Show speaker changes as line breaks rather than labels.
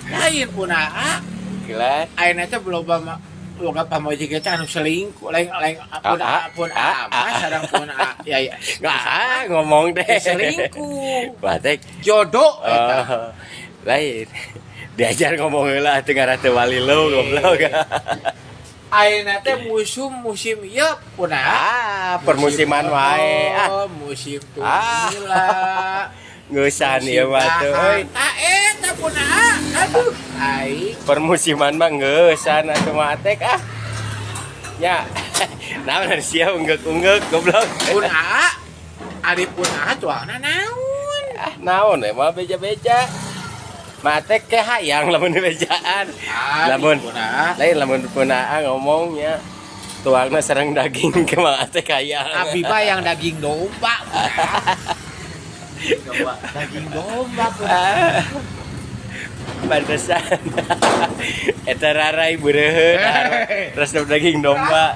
lain punaa
Gila.
ayeuna teh boga pamoji kita anu selingkuh lain pun sareng pun ya
Ngomong deh.
selingkuh
Batek.
jodoh eta
Lain. Diajar ngomong heula teu ngarana wali lo goblok.
ayeuna teh musim ieu punaa
Permusiman wae.
musim tuh
Ah.
gila
Ngusan ieu mah teh euy.
eta punaa aduh ai
Permusiman mah ngeusan atuh mah tek nya. Naon sia unggek-unggek goblok.
punaa ari punaa tuangna naon
Naon mah beja-beja. Matek ke hayang lamun bejaan. Lamun
punaa
lain lamun punaa ngomongnya tuangna sareng daging ke mah teh hayang.
abi mah yang daging domba daging domba punaa
Pantesan. Eta rarai beureheun. Resep daging domba.